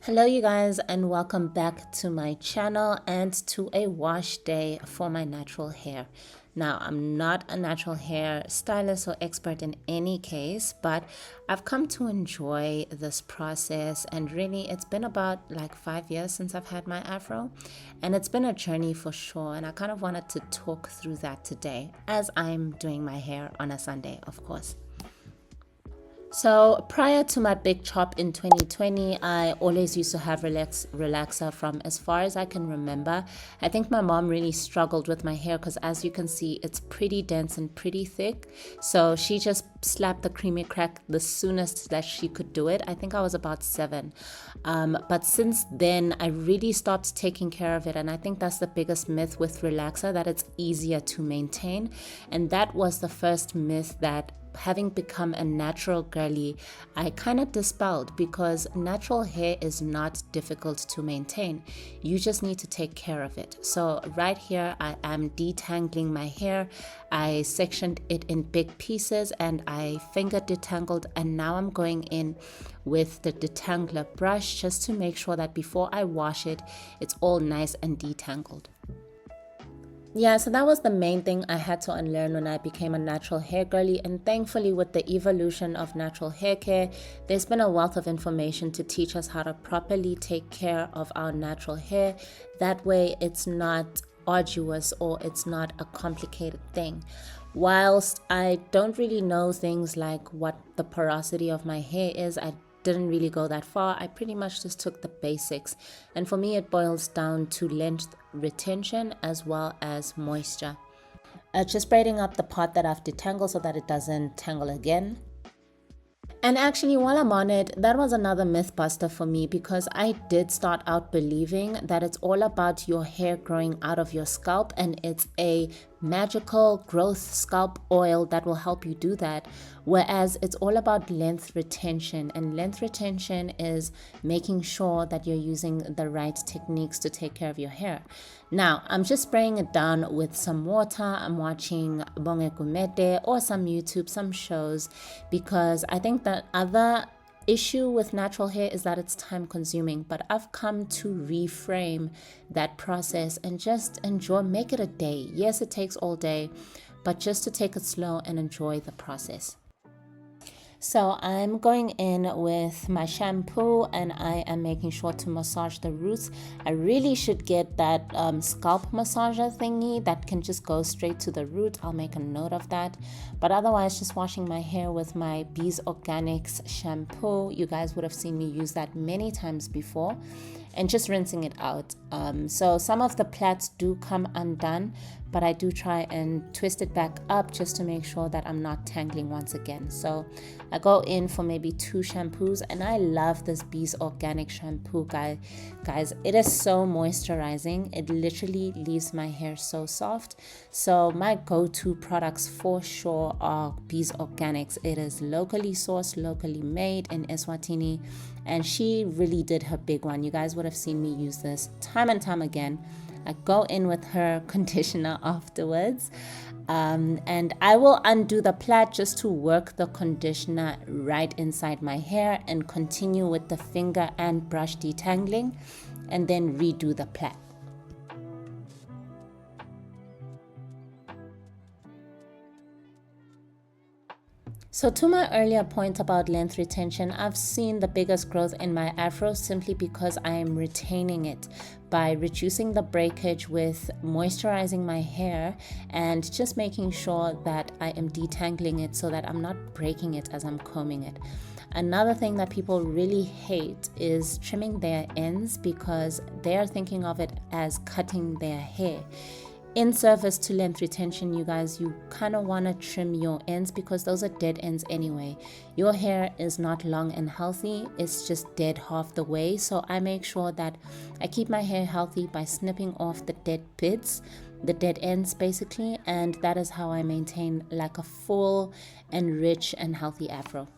Hello you guys, and welcome back to my channel and to a wash day for my natural hair. Now, I'm not a natural hair stylist or expert in any case, but I've come to enjoy this process, and really it's been about like 5 years since I've had my afro, and it's been a journey for sure, and I kind of wanted to talk through that today as I'm doing my hair on a Sunday, of course. So prior to my big chop in 2020, I always used to have relaxer from as far as I can remember. I think my mom really struggled with my hair because, as you can see, it's pretty dense and pretty thick. So she just slapped the creamy crack the soonest that she could do it. I think I was about 7. But since then, I really stopped taking care of it. And I think that's the biggest myth with relaxer, that it's easier to maintain. And that was the first myth that, having become a natural girly, I kind of dispelled, because natural hair is not difficult to maintain. You just need to take care of it. So right here, I am detangling my hair. I sectioned it in big pieces and I finger detangled, and now I'm going in with the detangler brush just to make sure that before I wash it, it's all nice and detangled. Yeah, so that was the main thing I had to unlearn when I became a natural hair girly, and thankfully with the evolution of natural hair care, there's been a wealth of information to teach us how to properly take care of our natural hair. That way it's not arduous or it's not a complicated thing. Whilst I don't really know things like what the porosity of my hair is, I didn't really go that far. I pretty much just took the basics, and for me it boils down to length retention as well as moisture. Just braiding up the part that I've detangled so that it doesn't tangle again. And actually, while I'm on it, that was another myth buster for me, because I did start out believing that it's all about your hair growing out of your scalp and it's a magical growth scalp oil that will help you do that, whereas it's all about length retention, and length retention is making sure that you're using the right techniques to take care of your hair. Now, I'm just spraying it down with some water. I'm watching baaaack or some YouTube, some shows, because I think the other issue with natural hair is that it's time consuming, but I've come to reframe that process and just enjoy, make it a day. Yes, it takes all day, but just to take it slow and enjoy the process. So I'm going in with my shampoo and I am making sure to massage the roots. I really should get that scalp massager thingy that can just go straight to the root. I'll make a note of that. But otherwise, just washing my hair with my Bees Organics shampoo. You guys would have seen me use that many times before. And just rinsing it out. So some of the plaits do come undone, but I do try and twist it back up just to make sure that I'm not tangling once again. So I go in for maybe 2 shampoos, and I love this Bees Organic shampoo, guys. It is so moisturizing. It literally leaves my hair so soft. So my go-to products for sure are Bees Organics. It is locally sourced, locally made in Eswatini, and she really did her big one. You guys would have seen me use this time and time again. I go in with her conditioner afterwards, and I will undo the plait just to work the conditioner right inside my hair and continue with the finger and brush detangling, and then redo the plait. So to my earlier point about length retention, I've seen the biggest growth in my afro simply because I am retaining it by reducing the breakage with moisturizing my hair and just making sure that I am detangling it so that I'm not breaking it as I'm combing it. Another thing that people really hate is trimming their ends, because they are thinking of it as cutting their hair. In service to length retention, you guys, you kind of want to trim your ends because those are dead ends anyway. Your hair is not long and healthy, it's just dead half the way. So I make sure that I keep my hair healthy by snipping off the dead bits, the dead ends basically, and that is how I maintain like a full and rich and healthy afro.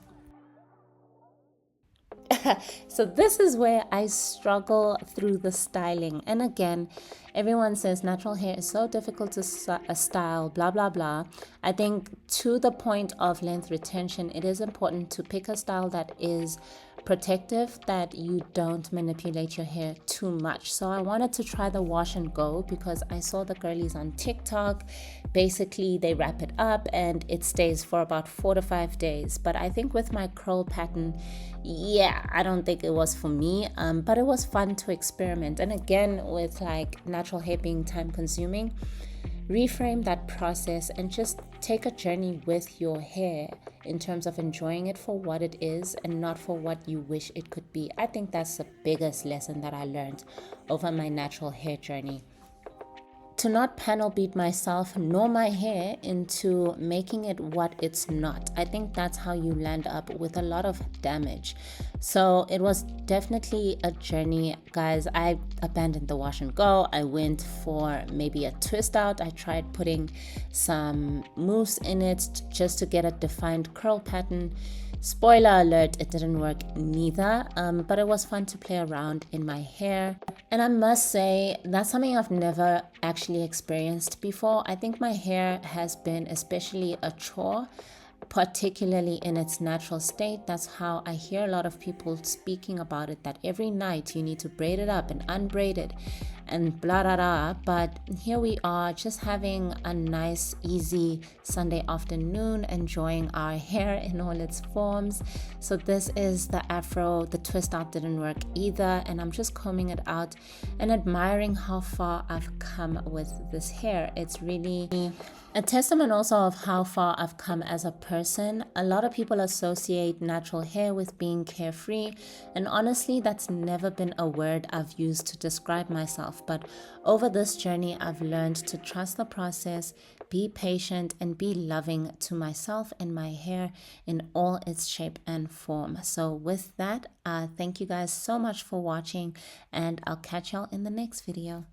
So this is where I struggle through the styling. And again, everyone says natural hair is so difficult to style, blah, blah, blah. I think to the point of length retention, it is important to pick a style that is protective that you don't manipulate your hair too much. So I wanted to try the wash and go because I saw the girlies on TikTok. Basically, they wrap it up and it stays for about 4 to 5 days. But I think with my curl pattern, yeah, I don't think it was for me. But it was fun to experiment. And again, with like natural hair being time consuming, reframe that process and just take a journey with your hair in terms of enjoying it for what it is and not for what you wish it could be. I think that's the biggest lesson that I learned over my natural hair journey. To not panel beat myself nor my hair into making it what it's not. I think that's how you land up with a lot of damage. So it was definitely a journey, guys. I abandoned the wash and go. I went for maybe a twist out. I tried putting some mousse in it just to get a defined curl pattern. Spoiler alert, it didn't work neither, but it was fun to play around in my hair. And I must say, that's something I've never actually experienced before. I think my hair has been especially a chore, particularly in its natural state. That's how I hear a lot of people speaking about it, that every night you need to braid it up and unbraid it and blah blah blah. But here we are, just having a nice easy Sunday afternoon, enjoying our hair in all its forms. So this is the afro. The twist out didn't work either, and I'm just combing it out and admiring how far I've come with this hair. It's really a testament also of how far I've come as a person. A lot of people associate natural hair with being carefree, and honestly, that's never been a word I've used to describe myself. But over this journey, I've learned to trust the process, be patient, and be loving to myself and my hair in all its shape and form. So with that, thank you guys so much for watching, and I'll catch y'all in the next video.